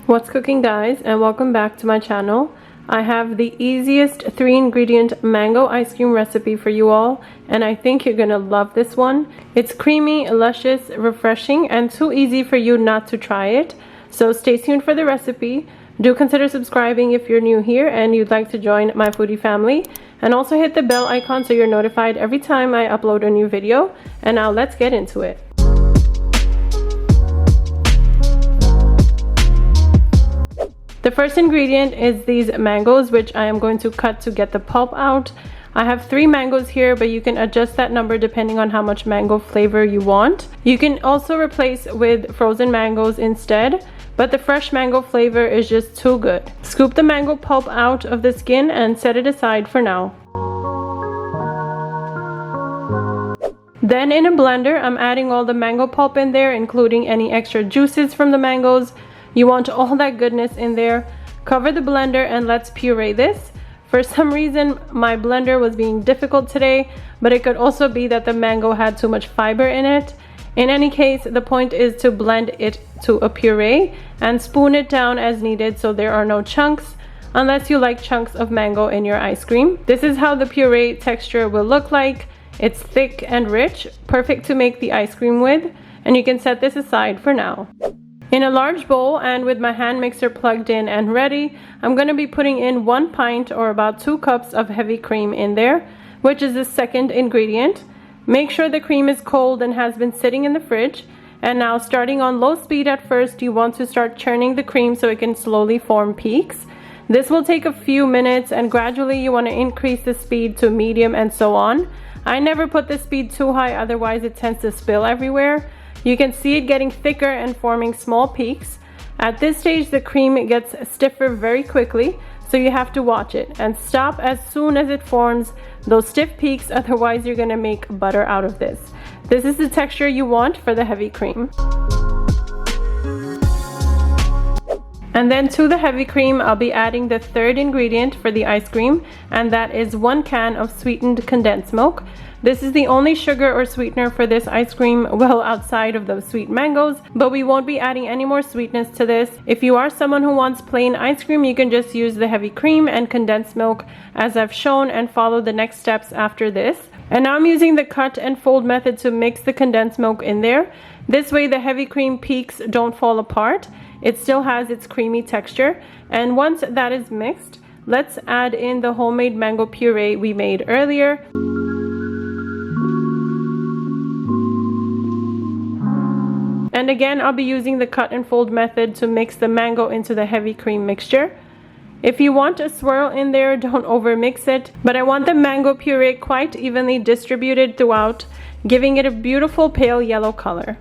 What's cooking, guys, and welcome back to my channel. I have the easiest 3-ingredient mango ice cream recipe for you all, and I think you're gonna love this one. It's creamy, luscious, refreshing, and too easy for you not to try it. So stay tuned for the recipe. Do consider subscribing if you're new here and you'd like to join my foodie family, and also hit the bell icon so you're notified every time I upload a new video. And now let's get into it. The first ingredient is these mangoes, which I am going to cut to get the pulp out. I have 3 mangoes here, but you can adjust that number depending on how much mango flavor you want. You can also replace with frozen mangoes instead, but the fresh mango flavor is just too good. Scoop the mango pulp out of the skin and set it aside for now. Then in a blender, I'm adding all the mango pulp in there, including any extra juices from the mangoes. You want all that goodness in there. Cover the blender and let's puree this. For some reason, my blender was being difficult today, but it could also be that the mango had too much fiber in it. In any case, the point is to blend it to a puree and spoon it down as needed so there are no chunks, unless you like chunks of mango in your ice cream. This is how the puree texture will look like. It's thick and rich, perfect to make the ice cream with, and you can set this aside for now. In a large bowl and with my hand mixer plugged in and ready, I'm going to be putting in 1 pint or about 2 cups of heavy cream in there, which is the second ingredient. Make sure the cream is cold and has been sitting in the fridge. And now, starting on low speed at first, you want to start churning the cream so it can slowly form peaks. This will take a few minutes, and gradually you want to increase the speed to medium and so on. I never put the speed too high, otherwise it tends to spill everywhere. You can see it getting thicker and forming small peaks. At this stage, the cream gets stiffer very quickly, so you have to watch it and stop as soon as it forms those stiff peaks, otherwise you're going to make butter out of this. This is the texture you want for the heavy cream. And then to the heavy cream, I'll be adding the third ingredient for the ice cream, and that is 1 can of sweetened condensed milk. This is the only sugar or sweetener for this ice cream, well, outside of the sweet mangoes, but we won't be adding any more sweetness to this. If you are someone who wants plain ice cream, you can just use the heavy cream and condensed milk as I've shown and follow the next steps after this. And now I'm using the cut and fold method to mix the condensed milk in there. This way the heavy cream peaks don't fall apart. It still has its creamy texture. And once that is mixed, let's add in the homemade mango puree we made earlier. And again, I'll be using the cut and fold method to mix the mango into the heavy cream mixture. If you want a swirl in there, don't over mix it, but I want the mango puree quite evenly distributed throughout, giving it a beautiful pale yellow color.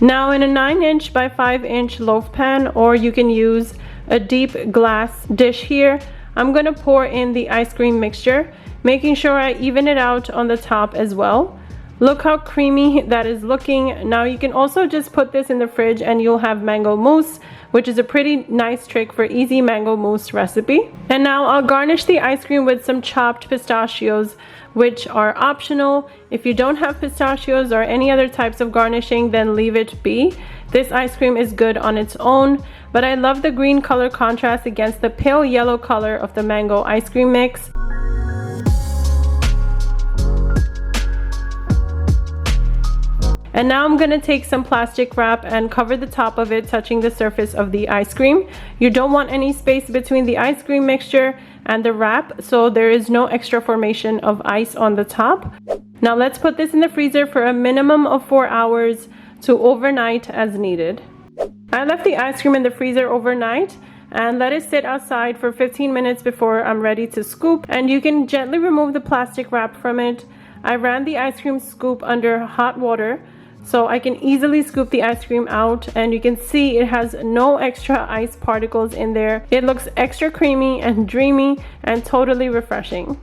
Now in a 9-inch by 5-inch loaf pan, or you can use a deep glass dish here, I'm going to pour in the ice cream mixture, making sure I even it out on the top as well. Look how creamy that is looking. Now you can also just put this in the fridge and you'll have mango mousse, which is a pretty nice trick for easy mango mousse recipe. And now I'll garnish the ice cream with some chopped pistachios, which are optional. If you don't have pistachios or any other types of garnishing, then leave it be. This ice cream is good on its own, but I love the green color contrast against the pale yellow color of the mango ice cream mix. And now I'm going to take some plastic wrap and cover the top of it, touching the surface of the ice cream. You don't want any space between the ice cream mixture and the wrap, so there is no extra formation of ice on the top. Now let's put this in the freezer for a minimum of 4 hours to overnight as needed. I left the ice cream in the freezer overnight and let it sit outside for 15 minutes before I'm ready to scoop, and you can gently remove the plastic wrap from it. I ran the ice cream scoop under hot water so I can easily scoop the ice cream out, and you can see it has no extra ice particles in there. It looks extra creamy and dreamy and totally refreshing.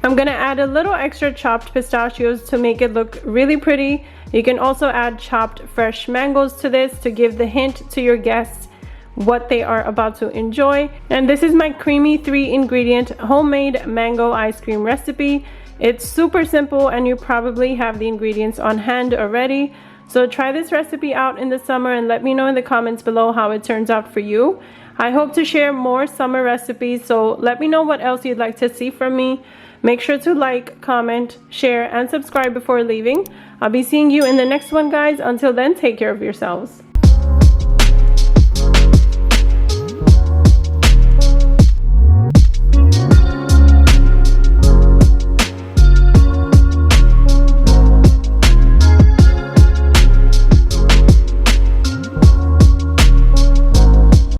I'm gonna add a little extra chopped pistachios to make it look really pretty. You can also add chopped fresh mangoes to this to give the hint to your guests. what they are about to enjoy. And this is my creamy 3-ingredient homemade mango ice cream recipe. It's super simple and you probably have the ingredients on hand already. So try this recipe out in the summer and let me know in the comments below how it turns out for you. I hope to share more summer recipes, so let me know what else you'd like to see from me. Make sure to like, comment, share, and subscribe before leaving. I'll be seeing you in the next one, guys. Until then, take care of yourselves.